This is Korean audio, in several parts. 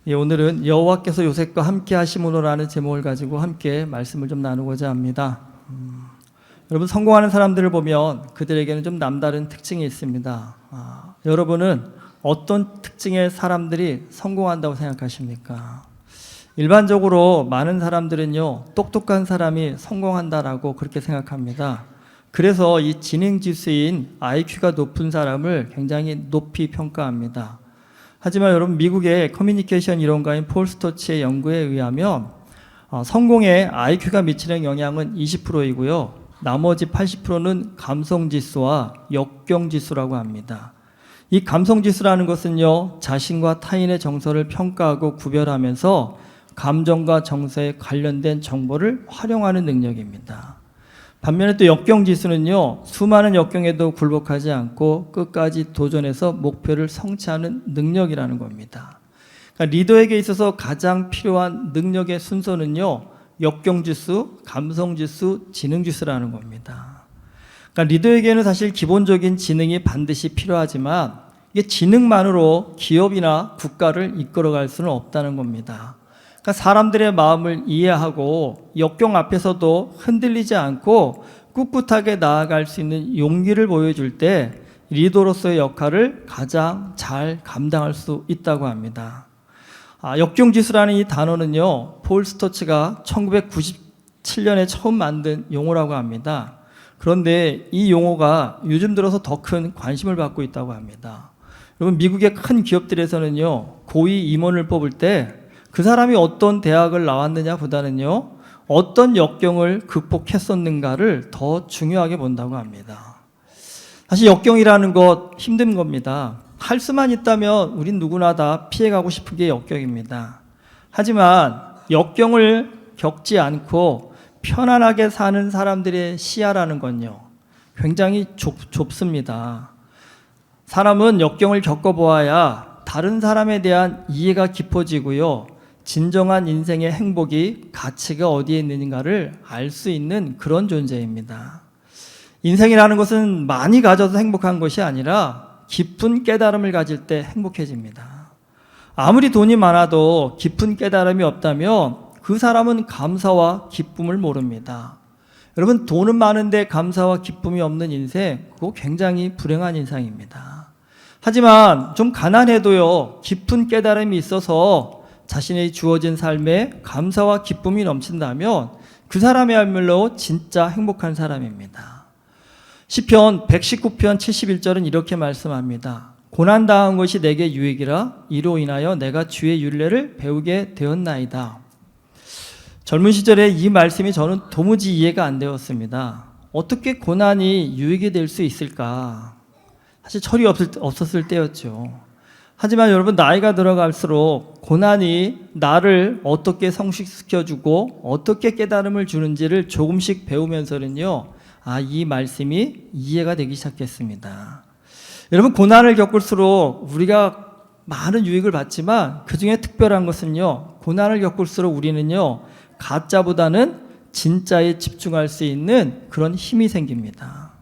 오늘은 여호와께서 요셉과 함께 하심으로라는 제목을 가지고 함께 말씀을 좀 나누고자 합니다. 여러분, 성공하는 사람들을 보면 그들에게는 좀 남다른 특징이 있습니다. 여러분은 어떤 특징의 사람들이 성공한다고 생각하십니까? 일반적으로 많은 사람들은요, 똑똑한 사람이 성공한다라고 그렇게 생각합니다. 그래서 이 지능지수인 IQ가 높은 사람을 굉장히 높이 평가합니다. 하지만 여러분, 미국의 커뮤니케이션 이론가인 폴 스토치의 연구에 의하면 성공에 IQ가 미치는 영향은 20%이고요. 나머지 80%는 감성지수와 역경지수라고 합니다. 이 감성지수라는 것은요, 자신과 타인의 정서를 평가하고 구별하면서 감정과 정서에 관련된 정보를 활용하는 능력입니다. 반면에 또 역경지수는요, 수많은 역경에도 굴복하지 않고 끝까지 도전해서 목표를 성취하는 능력이라는 겁니다. 그러니까 리더에게 있어서 가장 필요한 능력의 순서는요, 역경지수, 감성지수, 지능지수라는 겁니다. 그러니까 리더에게는 사실 기본적인 지능이 반드시 필요하지만 이게 지능만으로 기업이나 국가를 이끌어갈 수는 없다는 겁니다. 그러니까 사람들의 마음을 이해하고 역경 앞에서도 흔들리지 않고 꿋꿋하게 나아갈 수 있는 용기를 보여줄 때 리더로서의 역할을 가장 잘 감당할 수 있다고 합니다. 역경지수라는 이 단어는요, 폴 스토치가 1997년에 처음 만든 용어라고 합니다. 그런데 이 용어가 요즘 들어서 더 큰 관심을 받고 있다고 합니다. 여러분, 미국의 큰 기업들에서는요, 고위 임원을 뽑을 때 그 사람이 어떤 대학을 나왔느냐 보다는요, 어떤 역경을 극복했었는가를 더 중요하게 본다고 합니다. 사실 역경이라는 것 힘든 겁니다. 할 수만 있다면 우린 누구나 다 피해가고 싶은 게 역경입니다. 하지만 역경을 겪지 않고 편안하게 사는 사람들의 시야라는 건요, 굉장히 좁습니다. 사람은 역경을 겪어보아야 다른 사람에 대한 이해가 깊어지고요, 진정한 인생의 행복이 가치가 어디에 있는가를 알 수 있는 그런 존재입니다. 인생이라는 것은 많이 가져서 행복한 것이 아니라 깊은 깨달음을 가질 때 행복해집니다. 아무리 돈이 많아도 깊은 깨달음이 없다면 그 사람은 감사와 기쁨을 모릅니다. 여러분, 돈은 많은데 감사와 기쁨이 없는 인생, 그거 굉장히 불행한 인생입니다. 하지만 좀 가난해도요, 깊은 깨달음이 있어서 자신의 주어진 삶에 감사와 기쁨이 넘친다면 그 사람이야말로 진짜 행복한 사람입니다. 시편 119편 71절은 이렇게 말씀합니다. 고난당한 것이 내게 유익이라 이로 인하여 내가 주의 율례를 배우게 되었나이다. 젊은 시절에 이 말씀이 저는 도무지 이해가 안 되었습니다. 어떻게 고난이 유익이 될 수 있을까? 사실 철이 없었을 때였죠. 하지만 여러분, 나이가 들어갈수록 고난이 나를 어떻게 성숙시켜주고 어떻게 깨달음을 주는지를 조금씩 배우면서는요, 이 말씀이 이해가 되기 시작했습니다. 여러분, 고난을 겪을수록 우리가 많은 유익을 받지만 그 중에 특별한 것은요, 고난을 겪을수록 우리는요, 가짜보다는 진짜에 집중할 수 있는 그런 힘이 생깁니다.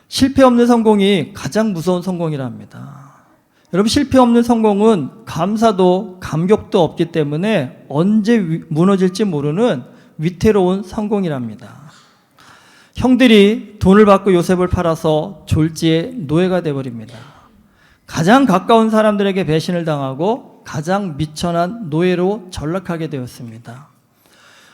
실패 없는 성공이 가장 무서운 성공이랍니다. 여러분, 실패 없는 성공은 감사도 감격도 없기 때문에 언제 무너질지 모르는 위태로운 성공이랍니다. 형들이 돈을 받고 요셉을 팔아서 졸지에 노예가 되어버립니다. 가장 가까운 사람들에게 배신을 당하고 가장 미천한 노예로 전락하게 되었습니다.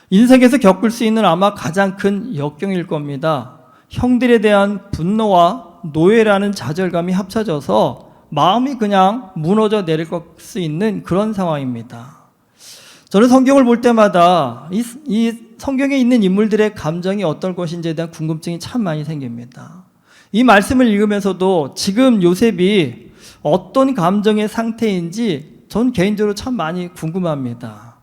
인생에서 겪을 수 있는 아마 가장 큰 역경일 겁니다. 형들에 대한 분노와 노예라는 좌절감이 합쳐져서 마음이 그냥 무너져 내릴 수 있는 그런 상황입니다. 저는 성경을 볼 때마다 이 성경에 있는 인물들의 감정이 어떨 것인지에 대한 궁금증이 참 많이 생깁니다. 이 말씀을 읽으면서도 지금 요셉이 어떤 감정의 상태인지 전 개인적으로 참 많이 궁금합니다.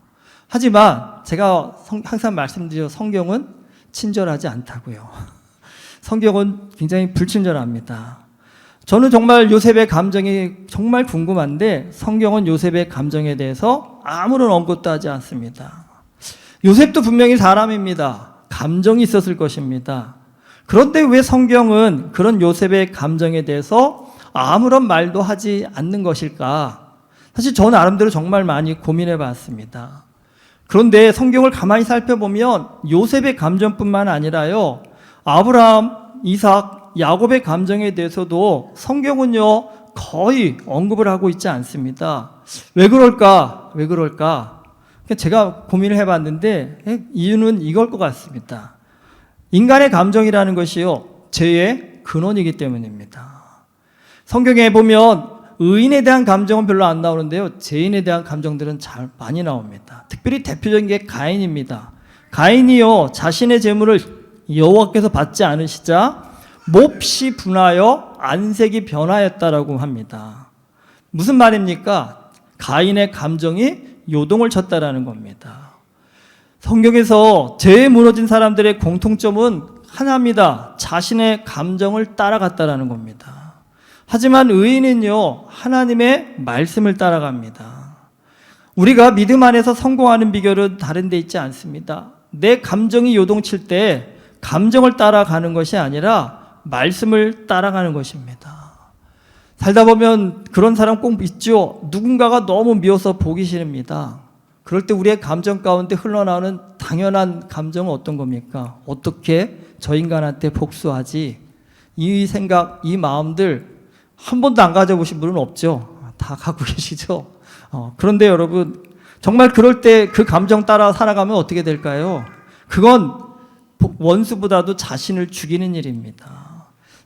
하지만 제가 항상 말씀드려, 성경은 친절하지 않다고요. 성경은 굉장히 불친절합니다. 저는 정말 요셉의 감정이 정말 궁금한데 성경은 요셉의 감정에 대해서 아무런 언급도 하지 않습니다. 요셉도 분명히 사람입니다. 감정이 있었을 것입니다. 그런데 왜 성경은 그런 요셉의 감정에 대해서 아무런 말도 하지 않는 것일까? 사실 저 나름대로 정말 많이 고민해 봤습니다. 그런데 성경을 가만히 살펴보면 요셉의 감정뿐만 아니라요, 아브라함, 이삭, 야곱의 감정에 대해서도 성경은요 거의 언급을 하고 있지 않습니다. 왜 그럴까? 왜 그럴까? 제가 고민을 해봤는데 이유는 이걸 것 같습니다. 인간의 감정이라는 것이요 죄의 근원이기 때문입니다. 성경에 보면 의인에 대한 감정은 별로 안 나오는데요, 죄인에 대한 감정들은 잘 많이 나옵니다. 특별히 대표적인 게 가인입니다. 가인이요 자신의 재물을 여호와께서 받지 않으시자 몹시 분하여 안색이 변하였다라고 합니다. 무슨 말입니까? 가인의 감정이 요동을 쳤다라는 겁니다. 성경에서 죄에 무너진 사람들의 공통점은 하나입니다. 자신의 감정을 따라갔다라는 겁니다. 하지만 의인은요 하나님의 말씀을 따라갑니다. 우리가 믿음 안에서 성공하는 비결은 다른 데 있지 않습니다. 내 감정이 요동칠 때 감정을 따라가는 것이 아니라 말씀을 따라가는 것입니다. 살다 보면 그런 사람 꼭 있죠. 누군가가 너무 미워서 보기 싫습니다. 그럴 때 우리의 감정 가운데 흘러나오는 당연한 감정은 어떤 겁니까? 어떻게 저 인간한테 복수하지? 이 생각, 이 마음들 한 번도 안 가져보신 분은 없죠. 다 갖고 계시죠. 그런데 여러분, 정말 그럴 때 그 감정 따라 살아가면 어떻게 될까요? 그건 원수보다도 자신을 죽이는 일입니다.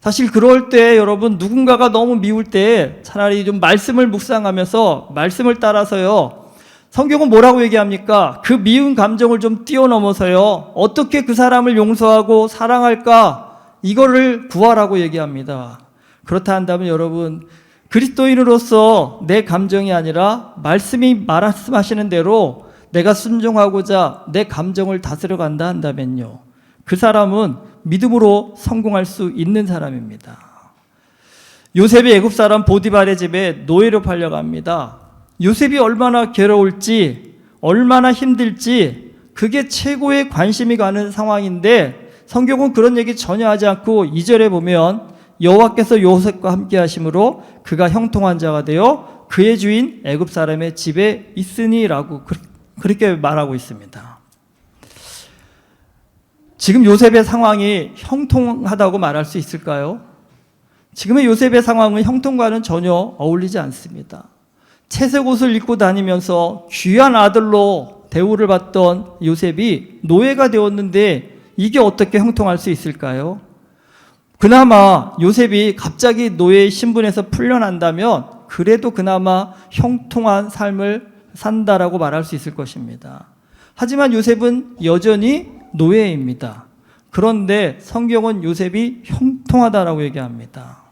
사실 그럴 때 여러분, 누군가가 너무 미울 때 차라리 좀 말씀을 묵상하면서 말씀을 따라서요, 성경은 뭐라고 얘기합니까? 그 미운 감정을 좀 뛰어넘어서요, 어떻게 그 사람을 용서하고 사랑할까? 이거를 구하라고 얘기합니다. 그렇다 한다면 여러분, 그리스도인으로서 내 감정이 아니라 말씀이 말씀하시는 대로 내가 순종하고자 내 감정을 다스려 간다 한다면요, 그 사람은 믿음으로 성공할 수 있는 사람입니다. 요셉이 애굽 사람 보디발의 집에 노예로 팔려갑니다. 요셉이 얼마나 괴로울지, 얼마나 힘들지, 그게 최고의 관심이 가는 상황인데 성경은 그런 얘기 전혀 하지 않고 2절에 보면 여호와께서 요셉과 함께 하심으로 그가 형통한 자가 되어 그의 주인 애굽 사람의 집에 있으니라고 그렇게 말하고 있습니다. 지금 요셉의 상황이 형통하다고 말할 수 있을까요? 지금의 요셉의 상황은 형통과는 전혀 어울리지 않습니다. 채색 옷을 입고 다니면서 귀한 아들로 대우를 받던 요셉이 노예가 되었는데 이게 어떻게 형통할 수 있을까요? 그나마 요셉이 갑자기 노예의 신분에서 풀려난다면 그래도 그나마 형통한 삶을 산다라고 말할 수 있을 것입니다. 하지만 요셉은 여전히 노예입니다. 그런데 성경은 요셉이 형통하다라고 얘기합니다.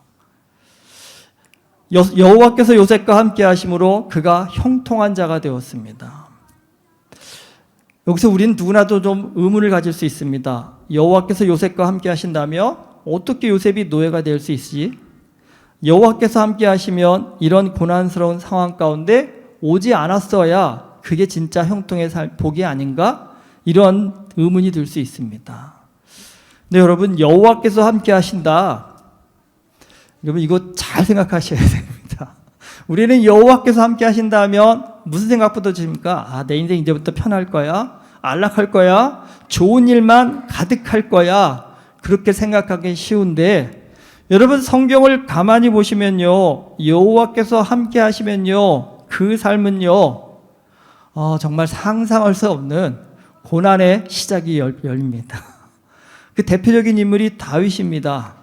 여호와께서 요셉과 함께 하심으로 그가 형통한 자가 되었습니다. 여기서 우리는 누구나도 좀 의문을 가질 수 있습니다. 여호와께서 요셉과 함께 하신다면 어떻게 요셉이 노예가 될 수 있지? 여호와께서 함께 하시면 이런 고난스러운 상황 가운데 오지 않았어야 그게 진짜 형통의 복이 아닌가? 이런 의문이 들 수 있습니다. 근데 여러분, 여호와께서 함께 하신다. 여러분, 이거 잘 생각하셔야 됩니다. 우리는 여호와께서 함께 하신다면 무슨 생각부터 드십니까? 내 인생 이제부터 편할 거야? 안락할 거야? 좋은 일만 가득할 거야? 그렇게 생각하기 쉬운데 여러분, 성경을 가만히 보시면요, 여호와께서 함께 하시면요, 그 삶은요, 정말 상상할 수 없는 고난의 시작이 열립니다. 그 대표적인 인물이 다윗입니다.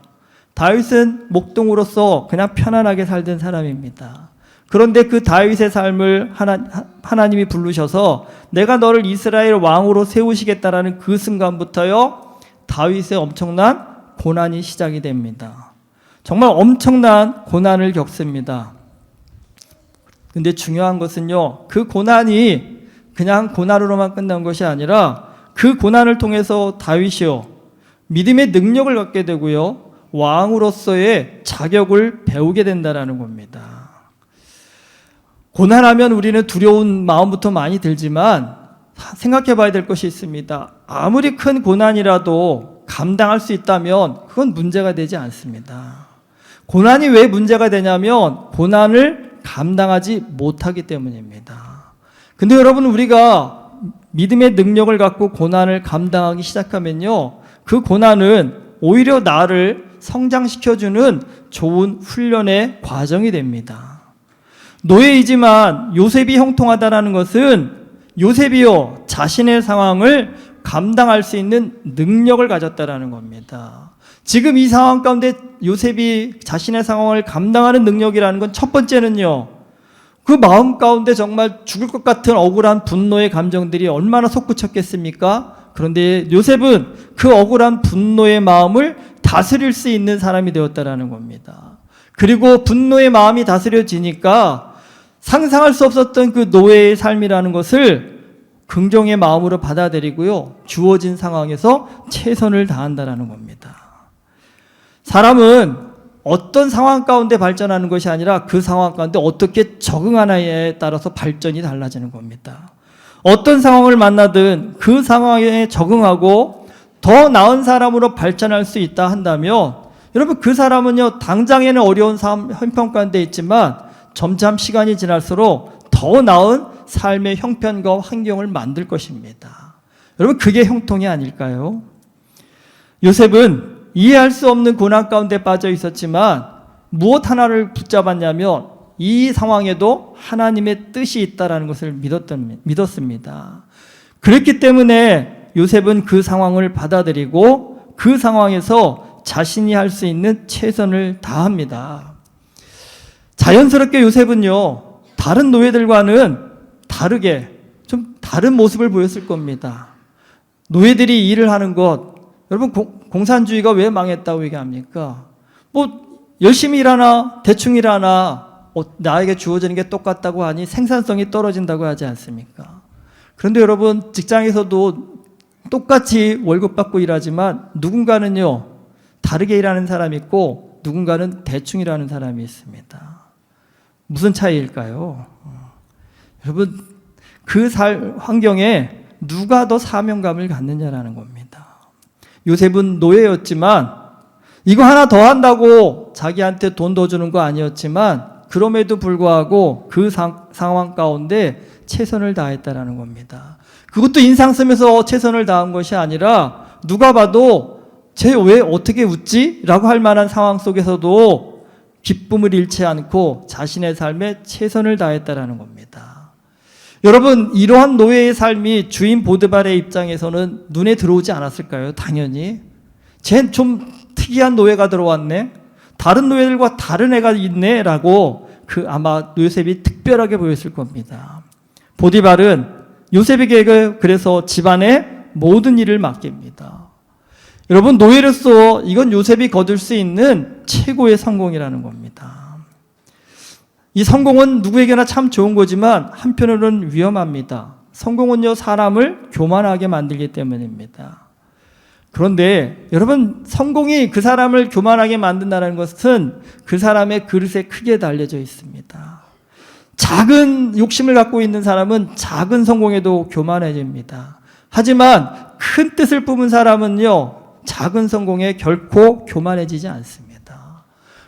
다윗은 목동으로서 그냥 편안하게 살던 사람입니다. 그런데 그 다윗의 삶을 하나님이 부르셔서 내가 너를 이스라엘 왕으로 세우시겠다라는 그 순간부터요, 다윗의 엄청난 고난이 시작이 됩니다. 정말 엄청난 고난을 겪습니다. 근데 중요한 것은요, 그 고난이 그냥 고난으로만 끝난 것이 아니라 그 고난을 통해서 다윗이요, 믿음의 능력을 갖게 되고요, 왕으로서의 자격을 배우게 된다는 겁니다. 고난하면 우리는 두려운 마음부터 많이 들지만 생각해 봐야 될 것이 있습니다. 아무리 큰 고난이라도 감당할 수 있다면 그건 문제가 되지 않습니다. 고난이 왜 문제가 되냐면 고난을 감당하지 못하기 때문입니다. 근데 여러분, 우리가 믿음의 능력을 갖고 고난을 감당하기 시작하면요, 그 고난은 오히려 나를 성장시켜주는 좋은 훈련의 과정이 됩니다. 노예이지만 요셉이 형통하다는 것은 요셉이요 자신의 상황을 감당할 수 있는 능력을 가졌다라는 겁니다. 지금 이 상황 가운데 요셉이 자신의 상황을 감당하는 능력이라는 건 첫 번째는요, 그 마음 가운데 정말 죽을 것 같은 억울한 분노의 감정들이 얼마나 솟구쳤겠습니까? 그런데 요셉은 그 억울한 분노의 마음을 다스릴 수 있는 사람이 되었다라는 겁니다. 그리고 분노의 마음이 다스려지니까 상상할 수 없었던 그 노예의 삶이라는 것을 긍정의 마음으로 받아들이고요, 주어진 상황에서 최선을 다한다라는 겁니다. 사람은 어떤 상황 가운데 발전하는 것이 아니라 그 상황 가운데 어떻게 적응하느냐에 따라서 발전이 달라지는 겁니다. 어떤 상황을 만나든 그 상황에 적응하고 더 나은 사람으로 발전할 수 있다 한다면, 여러분, 그 사람은요 당장에는 어려운 삶 형편 가운데 있지만 점점 시간이 지날수록 더 나은 삶의 형편과 환경을 만들 것입니다. 여러분, 그게 형통이 아닐까요? 요셉은 이해할 수 없는 고난 가운데 빠져 있었지만 무엇 하나를 붙잡았냐면 이 상황에도 하나님의 뜻이 있다는 것을 믿었습니다. 그렇기 때문에 요셉은 그 상황을 받아들이고 그 상황에서 자신이 할 수 있는 최선을 다합니다. 자연스럽게 요셉은요 다른 노예들과는 다르게 좀 다른 모습을 보였을 겁니다. 노예들이 일을 하는 것, 여러분, 공산주의가 왜 망했다고 얘기합니까? 열심히 일하나 대충 일하나 나에게 주어지는 게 똑같다고 하니 생산성이 떨어진다고 하지 않습니까? 그런데 여러분, 직장에서도 똑같이 월급 받고 일하지만 누군가는요 다르게 일하는 사람이 있고 누군가는 대충 일하는 사람이 있습니다. 무슨 차이일까요? 여러분, 그 환경에 누가 더 사명감을 갖느냐라는 겁니다. 요셉은 노예였지만 이거 하나 더 한다고 자기한테 돈 더 주는 거 아니었지만 그럼에도 불구하고 그 상황 가운데 최선을 다했다라는 겁니다. 그것도 인상 쓰면서 최선을 다한 것이 아니라 누가 봐도 쟤 왜 어떻게 웃지? 라고 할 만한 상황 속에서도 기쁨을 잃지 않고 자신의 삶에 최선을 다했다라는 겁니다. 여러분, 이러한 노예의 삶이 주인 보드발의 입장에서는 눈에 들어오지 않았을까요? 당연히. 쟤 좀 특이한 노예가 들어왔네? 다른 노예들과 다른 애가 있네? 라고 아마 요셉이 특별하게 보였을 겁니다. 보디발은 요셉에게 그래서 집안의 모든 일을 맡깁니다. 여러분, 노예로서 이건 요셉이 거둘 수 있는 최고의 성공이라는 겁니다. 이 성공은 누구에게나 참 좋은 거지만 한편으로는 위험합니다. 성공은요 사람을 교만하게 만들기 때문입니다. 그런데 여러분, 성공이 그 사람을 교만하게 만든다는 것은 그 사람의 그릇에 크게 달려져 있습니다. 작은 욕심을 갖고 있는 사람은 작은 성공에도 교만해집니다. 하지만 큰 뜻을 품은 사람은요 작은 성공에 결코 교만해지지 않습니다.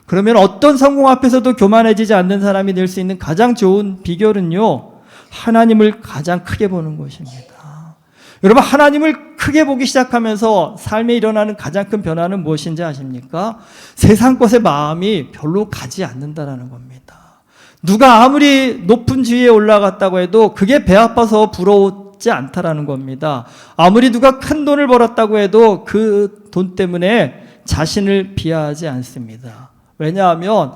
그러면 어떤 성공 앞에서도 교만해지지 않는 사람이 될 수 있는 가장 좋은 비결은요 하나님을 가장 크게 보는 것입니다. 여러분, 하나님을 크게 보기 시작하면서 삶에 일어나는 가장 큰 변화는 무엇인지 아십니까? 세상 것에 마음이 별로 가지 않는다라는 겁니다. 누가 아무리 높은 지위에 올라갔다고 해도 그게 배 아파서 부러웠지 않다라는 겁니다. 아무리 누가 큰 돈을 벌었다고 해도 그 돈 때문에 자신을 비하하지 않습니다. 왜냐하면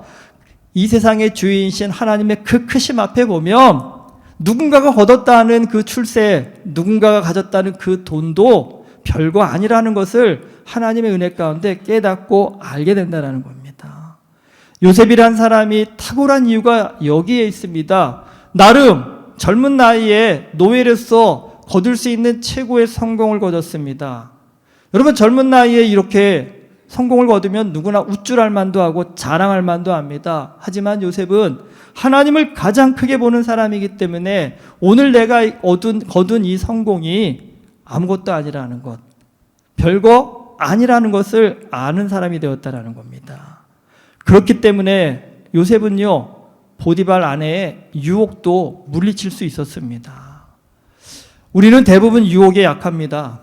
이 세상의 주인이신 하나님의 그 크심 앞에 보면 누군가가 거뒀다는 그 출세, 누군가가 가졌다는 그 돈도 별거 아니라는 것을 하나님의 은혜 가운데 깨닫고 알게 된다는 겁니다. 요셉이란 사람이 탁월한 이유가 여기에 있습니다. 나름 젊은 나이에 노예로서 거둘 수 있는 최고의 성공을 거뒀습니다. 여러분, 젊은 나이에 이렇게 성공을 거두면 누구나 우쭐할 만도 하고 자랑할 만도 합니다. 하지만 요셉은 하나님을 가장 크게 보는 사람이기 때문에 오늘 내가 거둔 이 성공이 아무것도 아니라는 것, 별거 아니라는 것을 아는 사람이 되었다라는 겁니다. 그렇기 때문에 요셉은요 보디발 아내의 유혹도 물리칠 수 있었습니다. 우리는 대부분 유혹에 약합니다.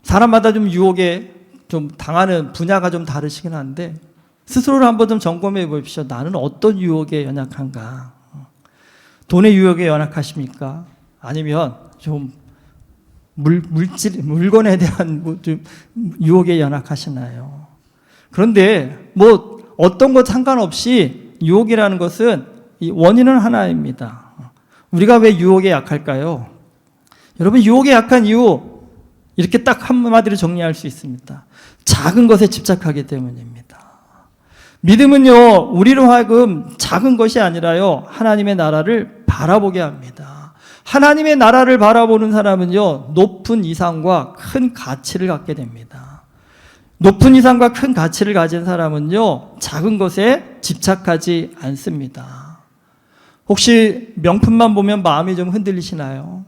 사람마다 좀 유혹에 좀 당하는 분야가 좀 다르시긴 한데 스스로를 한번 좀 점검해 보십시오. 나는 어떤 유혹에 연약한가? 돈의 유혹에 연약하십니까? 아니면 좀 물건에 대한 좀 유혹에 연약하시나요? 그런데 뭐 어떤 것 상관없이 유혹이라는 것은 이 원인은 하나입니다. 우리가 왜 유혹에 약할까요? 여러분, 유혹에 약한 이유 이렇게 딱 한마디로 정리할 수 있습니다. 작은 것에 집착하기 때문입니다. 믿음은요, 우리로 하여금 작은 것이 아니라요, 하나님의 나라를 바라보게 합니다. 하나님의 나라를 바라보는 사람은요, 높은 이상과 큰 가치를 갖게 됩니다. 높은 이상과 큰 가치를 가진 사람은요, 작은 것에 집착하지 않습니다. 혹시 명품만 보면 마음이 좀 흔들리시나요?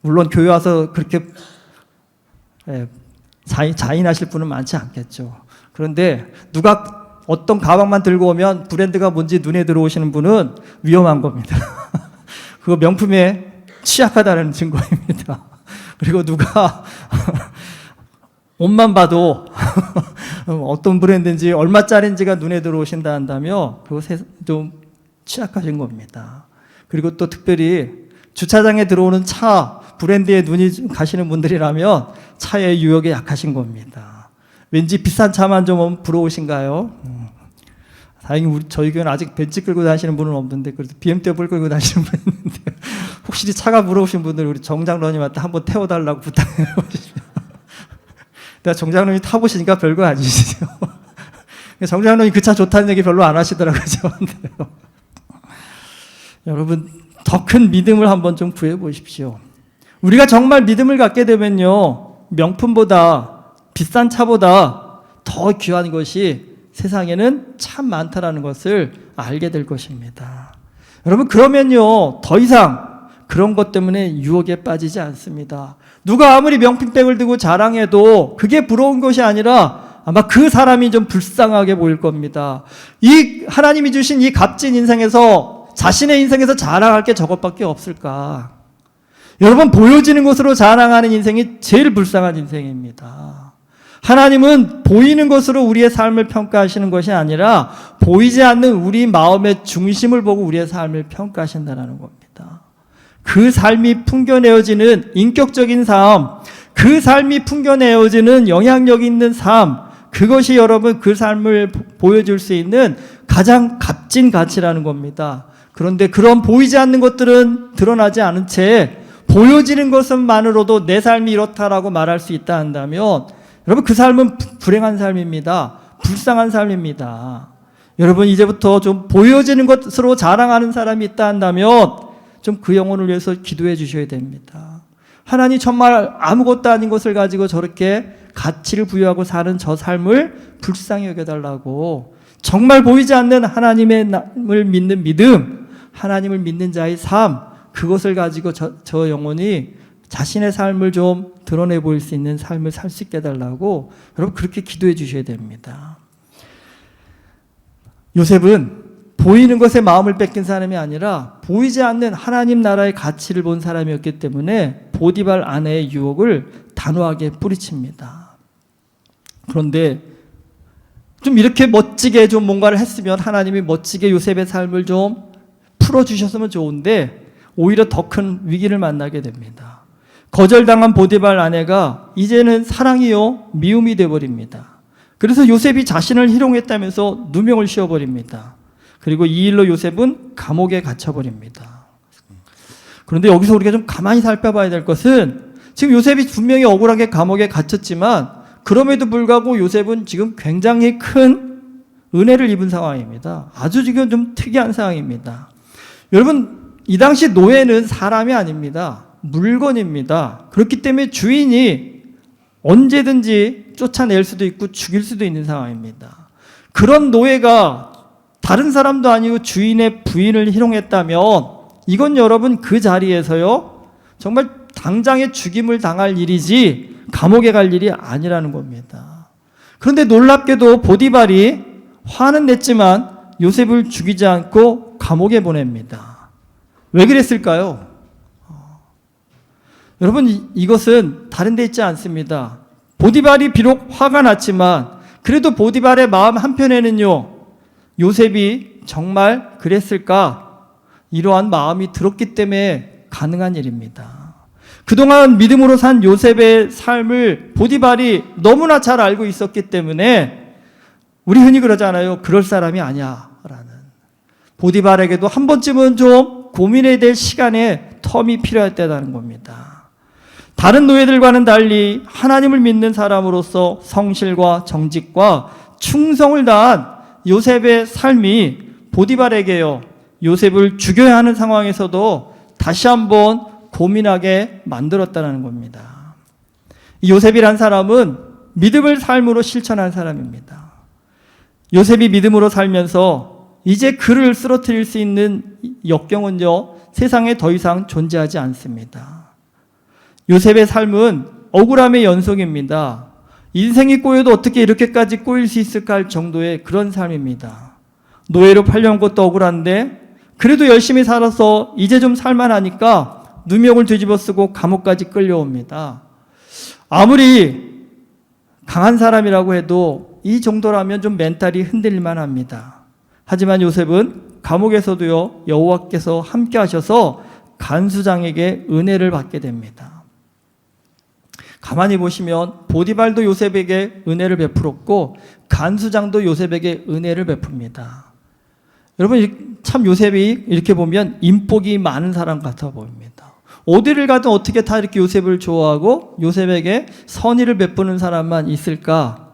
물론 교회 와서 그렇게 자인하실 분은 많지 않겠죠. 그런데 누가 어떤 가방만 들고 오면 브랜드가 뭔지 눈에 들어오시는 분은 위험한 겁니다. 그거 명품에 취약하다는 증거입니다. 그리고 누가 옷만 봐도 어떤 브랜드인지 얼마짜리인지가 눈에 들어오신다 한다며 그거 좀 취약하신 겁니다. 그리고 또 특별히 주차장에 들어오는 차 브랜드에 눈이 가시는 분들이라면 차의 유혹에 약하신 겁니다. 왠지 비싼 차만 좀 부러우신가요? 다행히 저희 교회는 아직 벤츠 끌고 다니시는 분은 없는데 그래도 BMW 끌고 다니시는 분이 있는데 혹시 차가 부러우신 분들 우리 정장로님한테 한번 태워달라고 부탁해 보시죠. 내가 정장로님 타보시니까 별거 아니시죠. 정장로님 그 차 좋다는 얘기 별로 안 하시더라고요. 저한테요. 여러분, 더 큰 믿음을 한번 좀 구해 보십시오. 우리가 정말 믿음을 갖게 되면요, 명품보다 비싼 차보다 더 귀한 것이 세상에는 참 많다라는 것을 알게 될 것입니다. 여러분, 그러면요, 더 이상 그런 것 때문에 유혹에 빠지지 않습니다. 누가 아무리 명품백을 들고 자랑해도 그게 부러운 것이 아니라 아마 그 사람이 좀 불쌍하게 보일 겁니다. 이 하나님이 주신 이 값진 인생에서 자신의 인생에서 자랑할 게 저것밖에 없을까? 여러분, 보여지는 것으로 자랑하는 인생이 제일 불쌍한 인생입니다. 하나님은 보이는 것으로 우리의 삶을 평가하시는 것이 아니라 보이지 않는 우리 마음의 중심을 보고 우리의 삶을 평가하신다는 겁니다. 그 삶이 풍겨내어지는 인격적인 삶, 그 삶이 풍겨내어지는 영향력 있는 삶, 그것이 여러분 그 삶을 보여줄 수 있는 가장 값진 가치라는 겁니다. 그런데 그런 보이지 않는 것들은 드러나지 않은 채 보여지는 것만으로도 내 삶이 이렇다라고 말할 수 있다 한다면 여러분, 그 삶은 불행한 삶입니다. 불쌍한 삶입니다. 여러분, 이제부터 좀 보여지는 것으로 자랑하는 사람이 있다 한다면 좀 그 영혼을 위해서 기도해 주셔야 됩니다. 하나님, 정말 아무것도 아닌 것을 가지고 저렇게 가치를 부여하고 사는 저 삶을 불쌍히 여겨달라고, 정말 보이지 않는 하나님을 믿는 믿음, 하나님을 믿는 자의 삶, 그것을 가지고 저 영혼이 자신의 삶을 좀 드러내 보일 수 있는 삶을 살 수 있게 해달라고 여러분 그렇게 기도해 주셔야 됩니다. 요셉은 보이는 것에 마음을 뺏긴 사람이 아니라 보이지 않는 하나님 나라의 가치를 본 사람이었기 때문에 보디발 아내의 유혹을 단호하게 뿌리칩니다. 그런데 좀 이렇게 멋지게 좀 뭔가를 했으면 하나님이 멋지게 요셉의 삶을 좀 풀어주셨으면 좋은데 오히려 더 큰 위기를 만나게 됩니다. 거절당한 보디발 아내가 이제는 사랑이요 미움이 되어버립니다. 그래서 요셉이 자신을 희롱했다면서 누명을 씌워버립니다. 그리고 이 일로 요셉은 감옥에 갇혀버립니다. 그런데 여기서 우리가 좀 가만히 살펴봐야 될 것은 지금 요셉이 분명히 억울하게 감옥에 갇혔지만 그럼에도 불구하고 요셉은 지금 굉장히 큰 은혜를 입은 상황입니다. 아주 지금 좀 특이한 상황입니다. 여러분, 이 당시 노예는 사람이 아닙니다. 물건입니다. 그렇기 때문에 주인이 언제든지 쫓아낼 수도 있고 죽일 수도 있는 상황입니다. 그런 노예가 다른 사람도 아니고 주인의 부인을 희롱했다면 이건 여러분 그 자리에서요 정말 당장에 죽임을 당할 일이지 감옥에 갈 일이 아니라는 겁니다. 그런데 놀랍게도 보디발이 화는 냈지만 요셉을 죽이지 않고 감옥에 보냅니다. 왜 그랬을까요? 여러분, 이것은 다른 데 있지 않습니다. 보디발이 비록 화가 났지만 그래도 보디발의 마음 한편에는요, 요셉이 정말 그랬을까? 이러한 마음이 들었기 때문에 가능한 일입니다. 그동안 믿음으로 산 요셉의 삶을 보디발이 너무나 잘 알고 있었기 때문에 우리 흔히 그러잖아요. 그럴 사람이 아니야 라는. 보디발에게도 한 번쯤은 좀 고민해야 될 시간에 텀이 필요할 때라는 겁니다. 다른 노예들과는 달리 하나님을 믿는 사람으로서 성실과 정직과 충성을 다한 요셉의 삶이 보디발에게요, 요셉을 죽여야 하는 상황에서도 다시 한번 고민하게 만들었다는 겁니다. 이 요셉이란 사람은 믿음을 삶으로 실천한 사람입니다. 요셉이 믿음으로 살면서 이제 그를 쓰러뜨릴 수 있는 역경은요, 세상에 더 이상 존재하지 않습니다. 요셉의 삶은 억울함의 연속입니다. 인생이 꼬여도 어떻게 이렇게까지 꼬일 수 있을까 할 정도의 그런 삶입니다. 노예로 팔려온 것도 억울한데 그래도 열심히 살아서 이제 좀 살만하니까 누명을 뒤집어 쓰고 감옥까지 끌려옵니다. 아무리 강한 사람이라고 해도 이 정도라면 좀 멘탈이 흔들릴만 합니다. 하지만 요셉은 감옥에서도요, 여호와께서 함께 하셔서 간수장에게 은혜를 받게 됩니다. 가만히 보시면 보디발도 요셉에게 은혜를 베풀었고 간수장도 요셉에게 은혜를 베풉니다. 여러분, 참 요셉이 이렇게 보면 인복이 많은 사람 같아 보입니다. 어디를 가든 어떻게 다 이렇게 요셉을 좋아하고 요셉에게 선의를 베푸는 사람만 있을까?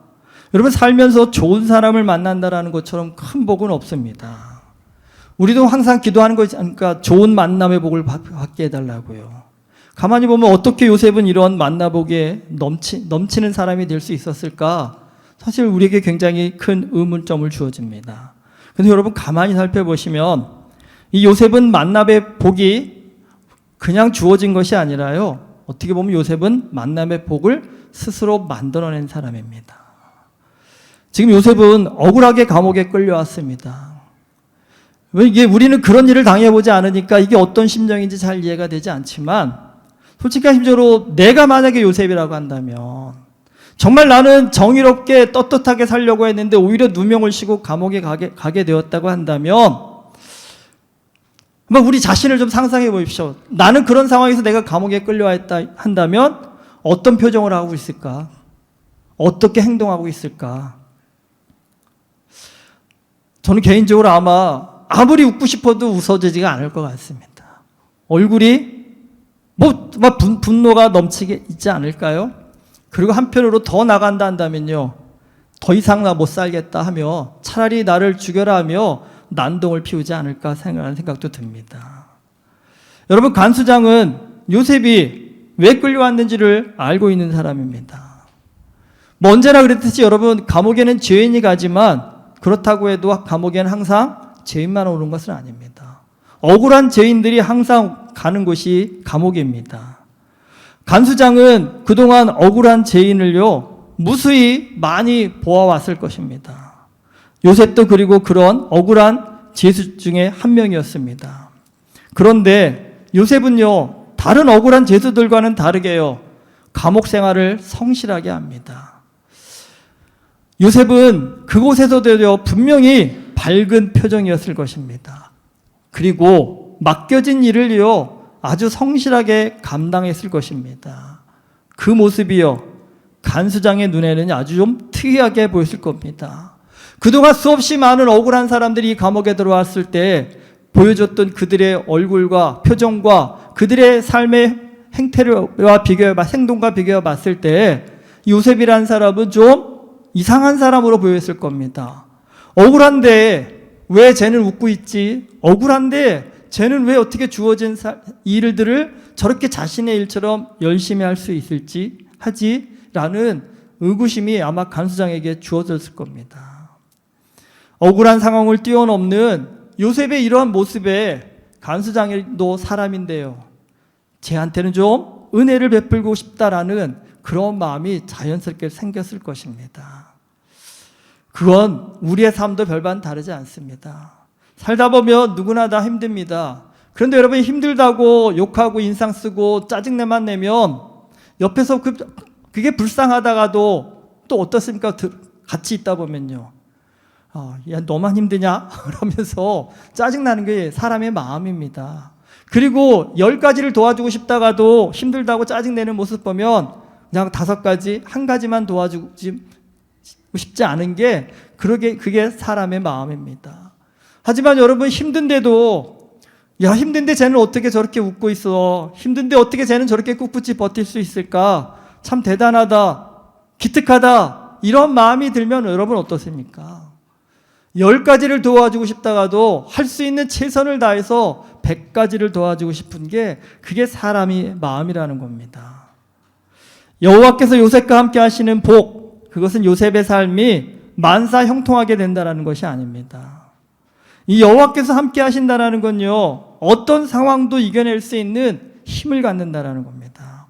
여러분, 살면서 좋은 사람을 만난다라는 것처럼 큰 복은 없습니다. 우리도 항상 기도하는 거지 않습니까? 좋은 만남의 복을 받게 해달라고요. 가만히 보면 어떻게 요셉은 이런 만나복에 넘치는 사람이 될 수 있었을까? 사실 우리에게 굉장히 큰 의문점을 주어집니다. 그런데 여러분, 가만히 살펴보시면 이 요셉은 만남의 복이 그냥 주어진 것이 아니라요, 어떻게 보면 요셉은 만남의 복을 스스로 만들어낸 사람입니다. 지금 요셉은 억울하게 감옥에 끌려왔습니다. 왜 이게 우리는 그런 일을 당해보지 않으니까 이게 어떤 심정인지 잘 이해가 되지 않지만 솔직한 심정으로 내가 만약에 요셉이라고 한다면 정말 나는 정의롭게 떳떳하게 살려고 했는데 오히려 누명을 씌고 감옥에 가게 되었다고 한다면 우리 자신을 좀 상상해 보십시오. 나는 그런 상황에서 내가 감옥에 끌려와 있다 한다면 어떤 표정을 하고 있을까? 어떻게 행동하고 있을까? 저는 개인적으로 아무리 웃고 싶어도 웃어지지가 않을 것 같습니다. 얼굴이 막 분노가 넘치게 있지 않을까요? 그리고 한편으로 더 나간다 한다면요, 더 이상 나 못 살겠다 하며 차라리 나를 죽여라 하며 난동을 피우지 않을까 생각하는 생각도 듭니다. 여러분, 간수장은 요셉이 왜 끌려왔는지를 알고 있는 사람입니다. 언제나 그랬듯이 여러분, 감옥에는 죄인이 가지만 그렇다고 해도 감옥에는 항상 죄인만 오는 것은 아닙니다. 억울한 죄인들이 항상 가는 곳이 감옥입니다. 간수장은 그동안 억울한 죄인을요, 무수히 많이 보아왔을 것입니다. 요셉도 그리고 그런 억울한 죄수 중에 한 명이었습니다. 그런데 요셉은요, 다른 억울한 죄수들과는 다르게요, 감옥 생활을 성실하게 합니다. 요셉은 그곳에서도 분명히 밝은 표정이었을 것입니다. 그리고 맡겨진 일을요, 아주 성실하게 감당했을 것입니다. 그 모습이요, 간수장의 눈에는 아주 좀 특이하게 보였을 겁니다. 그동안 수없이 많은 억울한 사람들이 감옥에 들어왔을 때 보여줬던 그들의 얼굴과 표정과 그들의 삶의 행태와 행동과 비교해 봤을 때 요셉이라는 사람은 좀 이상한 사람으로 보였을 겁니다. 억울한데 왜 쟤는 웃고 있지? 억울한데 쟤는 왜 어떻게 주어진 일들을 저렇게 자신의 일처럼 열심히 할 수 있을지 하지라는 의구심이 아마 간수장에게 주어졌을 겁니다. 억울한 상황을 뛰어넘는 요셉의 이러한 모습에 간수장도 사람인데요, 쟤한테는 좀 은혜를 베풀고 싶다라는 그런 마음이 자연스럽게 생겼을 것입니다. 그건 우리의 삶도 별반 다르지 않습니다. 살다 보면 누구나 다 힘듭니다. 그런데 여러분, 힘들다고 욕하고 인상 쓰고 짜증내만 내면 옆에서 그게 불쌍하다가도 또 어떻습니까? 같이 있다 보면요, 야 너만 힘드냐? 그러면서 짜증나는 게 사람의 마음입니다. 그리고 10가지를 도와주고 싶다가도 힘들다고 짜증내는 모습 보면 그냥 5가지, 1가지만 도와주고 싶지 않은 게 그게 사람의 마음입니다. 하지만 여러분, 힘든데도 야 힘든데 쟤는 어떻게 저렇게 웃고 있어, 힘든데 어떻게 쟤는 저렇게 꿋꿋이 버틸 수 있을까, 참 대단하다, 기특하다, 이런 마음이 들면 여러분 어떻습니까? 10가지를 도와주고 싶다가도 할 수 있는 최선을 다해서 100가지를 도와주고 싶은 게 그게 사람의 마음이라는 겁니다. 여호와께서 요셉과 함께 하시는 복, 그것은 요셉의 삶이 만사 형통하게 된다는 것이 아닙니다. 이 여호와께서 함께 하신다는 건요, 어떤 상황도 이겨낼 수 있는 힘을 갖는다는 겁니다.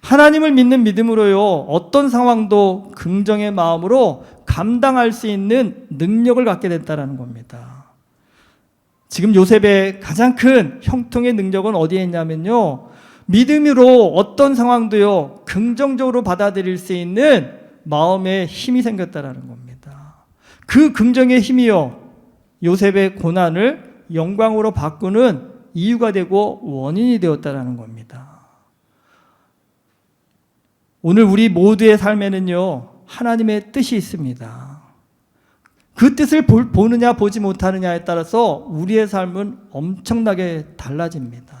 하나님을 믿는 믿음으로요, 어떤 상황도 긍정의 마음으로 감당할 수 있는 능력을 갖게 됐다는 겁니다. 지금 요셉의 가장 큰 형통의 능력은 어디에 있냐면요, 믿음으로 어떤 상황도요 긍정적으로 받아들일 수 있는 마음의 힘이 생겼다는 겁니다. 그 긍정의 힘이요, 요셉의 고난을 영광으로 바꾸는 이유가 되고 원인이 되었다는 겁니다. 오늘 우리 모두의 삶에는요, 하나님의 뜻이 있습니다. 그 뜻을 보느냐 보지 못하느냐에 따라서 우리의 삶은 엄청나게 달라집니다.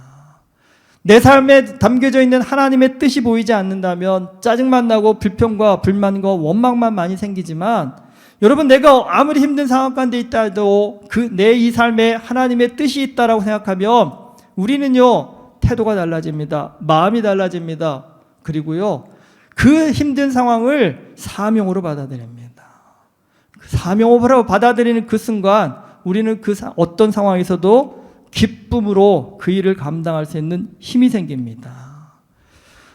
내 삶에 담겨져 있는 하나님의 뜻이 보이지 않는다면 짜증만 나고 불평과 불만과 원망만 많이 생기지만, 여러분, 내가 아무리 힘든 상황 가운데 있다 해도 내 이 삶에 하나님의 뜻이 있다라고 생각하면 우리는요 태도가 달라집니다. 마음이 달라집니다. 그리고요 그 힘든 상황을 사명으로 받아들입니다. 사명으로 받아들이는 그 순간 우리는 그 어떤 상황에서도 기쁨으로 그 일을 감당할 수 있는 힘이 생깁니다.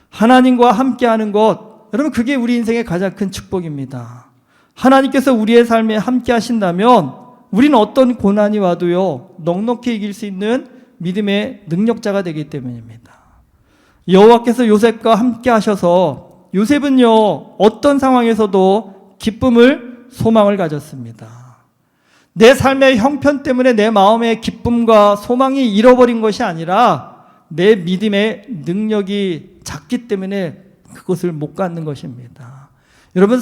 하나님과 함께하는 것, 여러분, 그게 우리 인생의 가장 큰 축복입니다. 하나님께서 우리의 삶에 함께 하신다면 우리는 어떤 고난이 와도요 넉넉히 이길 수 있는 믿음의 능력자가 되기 때문입니다. 여호와께서 요셉과 함께 하셔서 요셉은요 어떤 상황에서도 기쁨을, 소망을 가졌습니다. 내 삶의 형편 때문에 내 마음의 기쁨과 소망이 잃어버린 것이 아니라 내 믿음의 능력이 작기 때문에 그것을 못 갖는 것입니다. 여러분,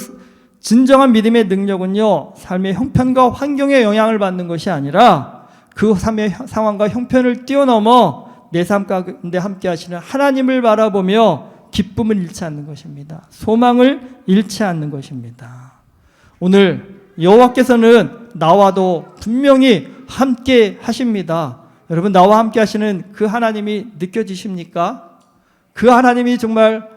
진정한 믿음의 능력은요 삶의 형편과 환경에 영향을 받는 것이 아니라 그 삶의 상황과 형편을 뛰어넘어 내 삶 가운데 함께 하시는 하나님을 바라보며 기쁨을 잃지 않는 것입니다. 소망을 잃지 않는 것입니다. 오늘 여호와께서는 나와도 분명히 함께 하십니다. 여러분, 나와 함께 하시는 그 하나님이 느껴지십니까? 그 하나님이 정말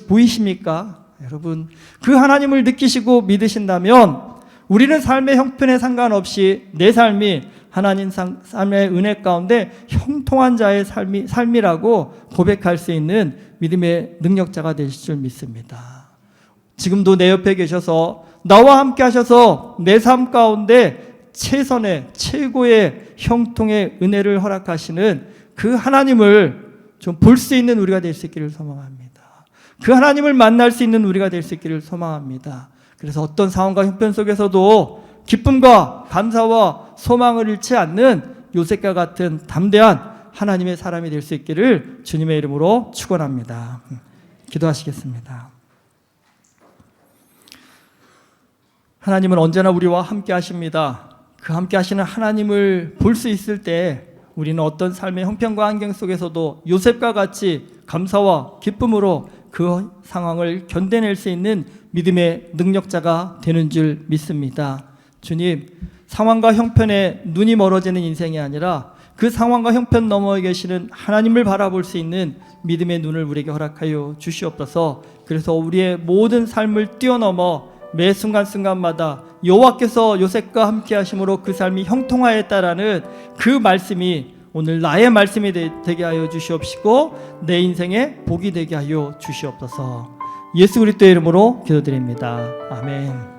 보이십니까? 여러분, 그 하나님을 느끼시고 믿으신다면 우리는 삶의 형편에 상관없이 내 삶이 하나님 삶의 은혜 가운데 형통한 자의 삶이라고 고백할 수 있는 믿음의 능력자가 되실 줄 믿습니다. 지금도 내 옆에 계셔서 나와 함께 하셔서 내 삶 가운데 최선의 최고의 형통의 은혜를 허락하시는 그 하나님을 좀 볼 수 있는 우리가 될 수 있기를 소망합니다. 그 하나님을 만날 수 있는 우리가 될 수 있기를 소망합니다. 그래서 어떤 상황과 형편 속에서도 기쁨과 감사와 소망을 잃지 않는 요셉과 같은 담대한 하나님의 사람이 될 수 있기를 주님의 이름으로 축원합니다. 기도하시겠습니다. 하나님은 언제나 우리와 함께 하십니다. 그 함께 하시는 하나님을 볼 수 있을 때 우리는 어떤 삶의 형편과 환경 속에서도 요셉과 같이 감사와 기쁨으로 그 상황을 견뎌낼 수 있는 믿음의 능력자가 되는 줄 믿습니다. 주님, 상황과 형편에 눈이 멀어지는 인생이 아니라 그 상황과 형편 너머에 계시는 하나님을 바라볼 수 있는 믿음의 눈을 우리에게 허락하여 주시옵소서. 그래서 우리의 모든 삶을 뛰어넘어 매 순간순간마다 여호와께서 요셉과 함께 하심으로 그 삶이 형통하였다라는 그 말씀이 오늘 나의 말씀이 되게 하여 주시옵시고 내 인생의 복이 되게 하여 주시옵소서. 예수 그리스도의 이름으로 기도드립니다. 아멘.